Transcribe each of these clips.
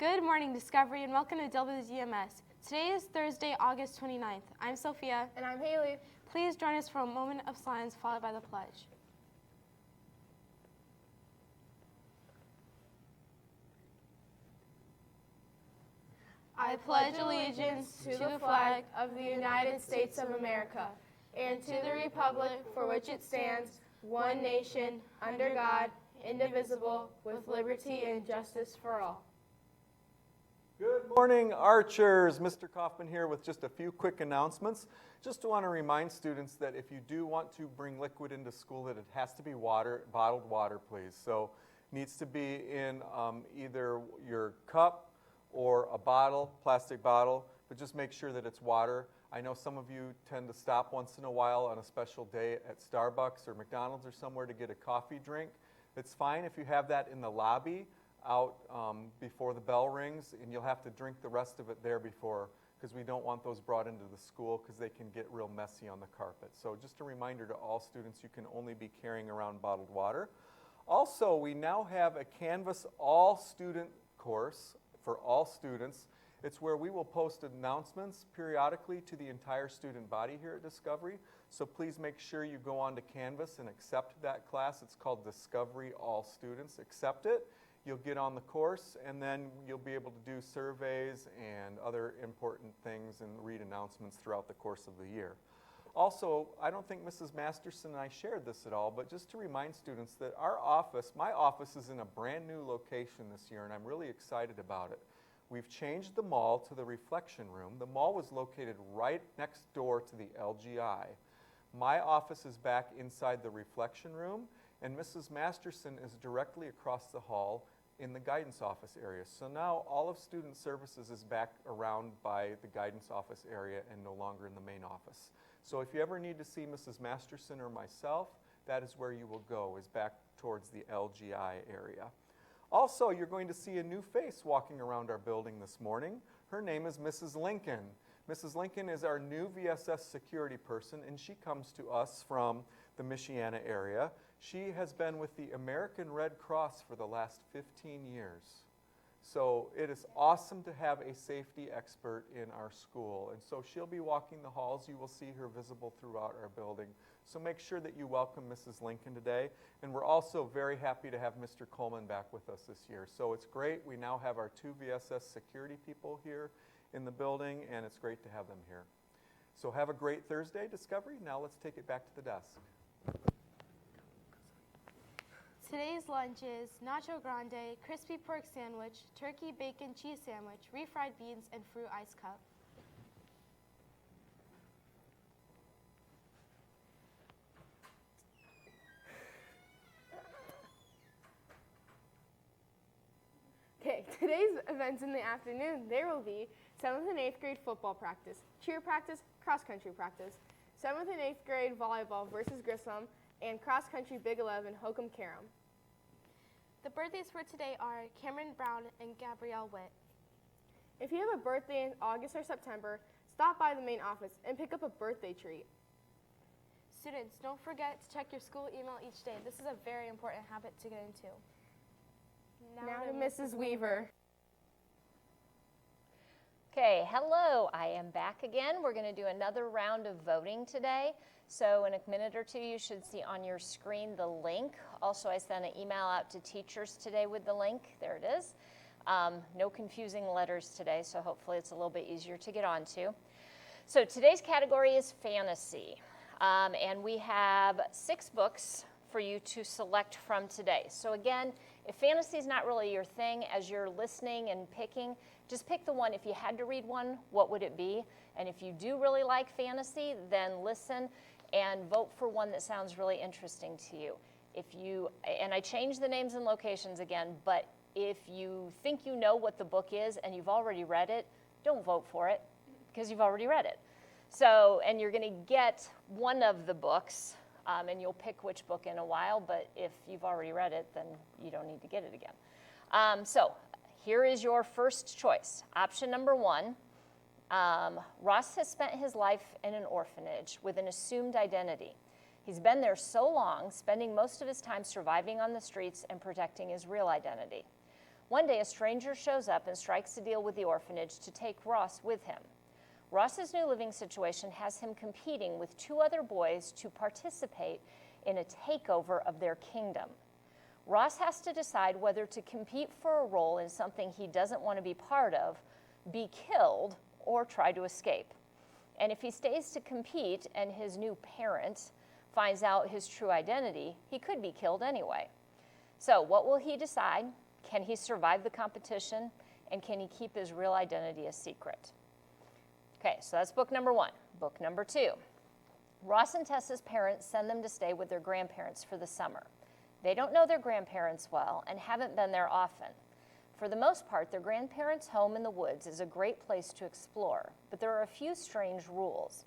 Good morning, Discovery, and welcome to WDMS. Today is Thursday, August 29th. I'm Sophia. And I'm Haley. Please join us for a moment of silence followed by the pledge. I pledge allegiance to the flag of the United States of America and to the republic for which it stands, one nation, under God, indivisible, with liberty and justice for all. Good morning, Archers. Mr. Kaufman here with just a few quick announcements. Just want to remind students that if you do want to bring liquid into school, that it has to be water, bottled water, please. So it needs to be in either your cup or a bottle, plastic bottle, but just make sure that it's water. I know some of you tend to stop once in a while on a special day at Starbucks or McDonald's or somewhere to get a coffee drink. It's fine if you have that in the lobby out before the bell rings, and you'll have to drink the rest of it there before, because we don't want those brought into the school because they can get real messy on the carpet. So just a reminder to all students, you can only be carrying around bottled water. Also, we now have a Canvas all-student course for all students. It's where we will post announcements periodically to the entire student body here at Discovery. So please make sure you go on to Canvas and accept that class. It's called Discovery All Students. Accept it. You'll get on the course, and then you'll be able to do surveys and other important things and read announcements throughout the course of the year. Also, I don't think Mrs. Masterson and I shared this at all, but just to remind students that our office, my office, is in a brand new location this year, and I'm really excited about it. We've changed the mall to the Reflection Room. The mall was located right next door to the LGI. My office is back inside the Reflection Room, and Mrs. Masterson is directly across the hall in the guidance office area. So now all of student services is back around by the guidance office area and no longer in the main office. So if you ever need to see Mrs. Masterson or myself, that is where you will go, is back towards the LGI area. Also, you're going to see a new face walking around our building this morning. Her name is Mrs. Lincoln. Mrs. Lincoln is our new VSS security person, and she comes to us from the Michiana area. She has been with the American Red Cross for the last 15 years. So it is awesome to have a safety expert in our school. And so she'll be walking the halls. You will see her visible throughout our building. So make sure that you welcome Mrs. Lincoln today. And we're also very happy to have Mr. Coleman back with us this year. So it's great. We now have our 2 VSS security people here in the building, and it's great to have them here. So have a great Thursday, Discovery. Now let's take it back to the desk. Today's lunch is nacho grande, crispy pork sandwich, turkey bacon cheese sandwich, refried beans, and fruit ice cup. Okay, today's events in the afternoon, there will be 7th and 8th grade football practice, cheer practice, cross-country practice, 7th and 8th grade volleyball versus Grissom, and cross-country Big 11 Hokum-Karam. The birthdays for today are Cameron Brown and Gabrielle Witt. If you have a birthday in August or September, stop by the main office and pick up a birthday treat. Students, don't forget to check your school email each day. This is a very important habit to get into. Now to Mrs. Weaver. Okay, hello, I am back again. We're going to do another round of voting today. So in a minute or two, you should see on your screen the link. Also, I sent an email out to teachers today with the link. There it is. No confusing letters today, so hopefully it's a little bit easier to get onto. So today's category is fantasy, and we have 6 books for you to select from today. So again, if fantasy is not really your thing, as you're listening and picking, just pick the one. If you had to read one, what would it be? And if you do really like fantasy, then listen and vote for one that sounds really interesting to you. And I changed the names and locations again, but if you think you know what the book is and you've already read it, don't vote for it because you've already read it. So, and you're going to get one of the books, and you'll pick which book in a while, but if you've already read it, then you don't need to get it again. So here is your first choice. Option number 1. Ross has spent his life in an orphanage with an assumed identity. He's been there so long, spending most of his time surviving on the streets and protecting his real identity. One day, a stranger shows up and strikes a deal with the orphanage to take Ross with him. Ross's new living situation has him competing with 2 other boys to participate in a takeover of their kingdom. Ross has to decide whether to compete for a role in something he doesn't want to be part of, be killed, or try to escape. And if he stays to compete and his new parent finds out his true identity, he could be killed anyway. So what will he decide? Can he survive the competition? And can he keep his real identity a secret? Okay, so that's book number 1. Book number 2. Ross and Tessa's parents send them to stay with their grandparents for the summer. They don't know their grandparents well and haven't been there often. For the most part, their grandparents' home in the woods is a great place to explore, but there are a few strange rules.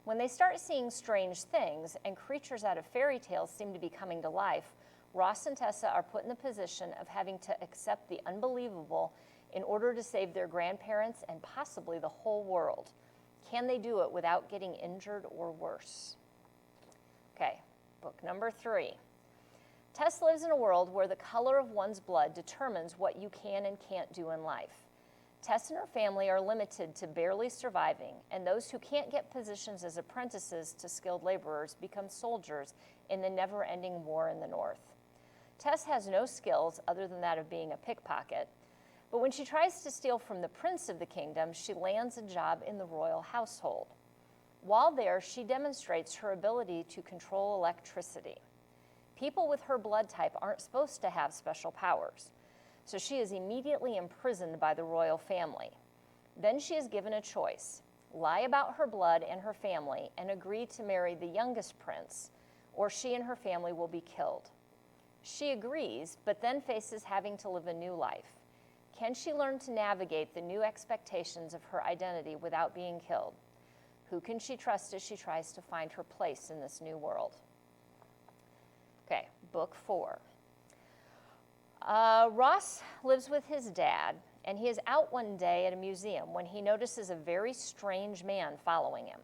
When they start seeing strange things and creatures out of fairy tales seem to be coming to life, Ross and Tessa are put in the position of having to accept the unbelievable in order to save their grandparents and possibly the whole world. Can they do it without getting injured or worse? Okay, book number 3. Tess lives in a world where the color of one's blood determines what you can and can't do in life. Tess and her family are limited to barely surviving, and those who can't get positions as apprentices to skilled laborers become soldiers in the never-ending war in the North. Tess has no skills other than that of being a pickpocket, but when she tries to steal from the prince of the kingdom, she lands a job in the royal household. While there, she demonstrates her ability to control electricity. People with her blood type aren't supposed to have special powers, so she is immediately imprisoned by the royal family. Then she is given a choice: lie about her blood and her family and agree to marry the youngest prince, or she and her family will be killed. She agrees, but then faces having to live a new life. Can she learn to navigate the new expectations of her identity without being killed? Who can she trust as she tries to find her place in this new world? Okay, book 4. Ross lives with his dad, and he is out one day at a museum when he notices a very strange man following him.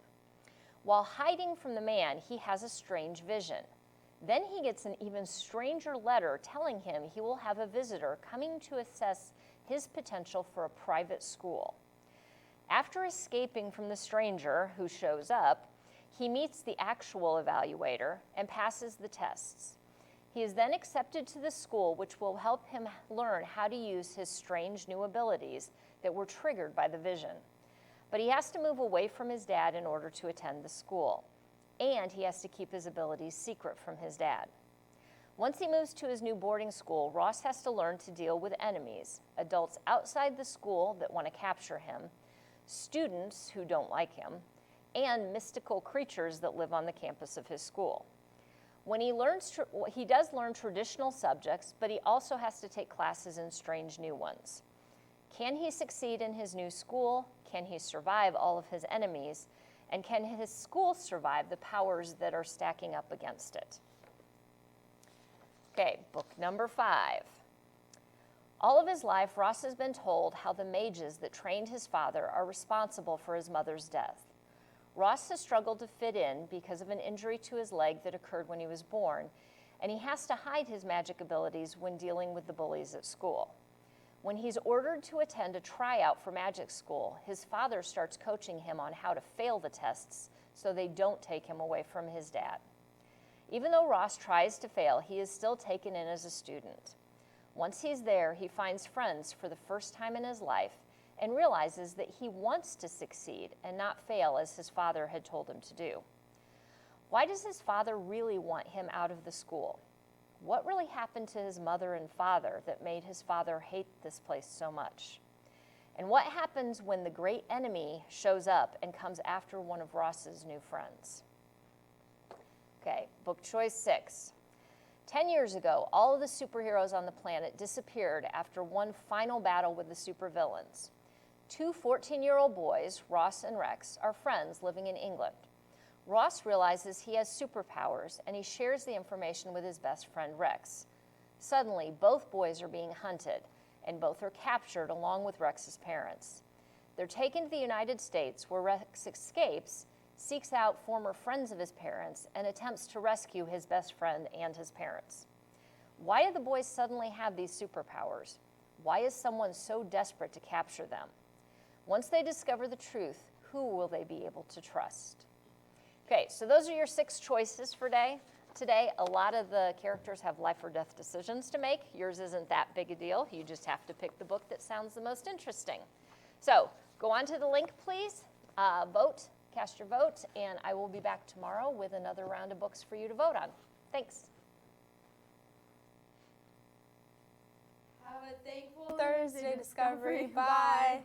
While hiding from the man, he has a strange vision. Then he gets an even stranger letter telling him he will have a visitor coming to assess his potential for a private school. After escaping from the stranger who shows up, he meets the actual evaluator and passes the tests. He is then accepted to the school, which will help him learn how to use his strange new abilities that were triggered by the vision. But he has to move away from his dad in order to attend the school, and he has to keep his abilities secret from his dad. Once he moves to his new boarding school, Ross has to learn to deal with enemies, adults outside the school that want to capture him, students who don't like him, and mystical creatures that live on the campus of his school. When he does learn traditional subjects, but he also has to take classes in strange new ones. Can he succeed in his new school? Can he survive all of his enemies? And can his school survive the powers that are stacking up against it? Okay, book number 5. All of his life, Ross has been told how the mages that trained his father are responsible for his mother's death. Ross has struggled to fit in because of an injury to his leg that occurred when he was born, and he has to hide his magic abilities when dealing with the bullies at school. When he's ordered to attend a tryout for magic school, his father starts coaching him on how to fail the tests so they don't take him away from his dad. Even though Ross tries to fail, he is still taken in as a student. Once he's there, he finds friends for the first time in his life and realizes that he wants to succeed and not fail as his father had told him to do. Why does his father really want him out of the school? What really happened to his mother and father that made his father hate this place so much? And what happens when the great enemy shows up and comes after one of Ross's new friends? Okay, book choice 6. 10 years ago, all of the superheroes on the planet disappeared after one final battle with the supervillains. 2 14-year-old boys, Ross and Rex, are friends living in England. Ross realizes he has superpowers, and he shares the information with his best friend, Rex. Suddenly, both boys are being hunted, and both are captured along with Rex's parents. They're taken to the United States, where Rex escapes, seeks out former friends of his parents, and attempts to rescue his best friend and his parents. Why do the boys suddenly have these superpowers? Why is someone so desperate to capture them? Once they discover the truth, who will they be able to trust? Okay, so those are your 6 choices for today. A lot of the characters have life or death decisions to make. Yours isn't that big a deal. You just have to pick the book that sounds the most interesting. So go on to the link, please. Vote, cast your vote, and I will be back tomorrow with another round of books for you to vote on. Thanks. Have a thankful Thursday, Discovery. Bye.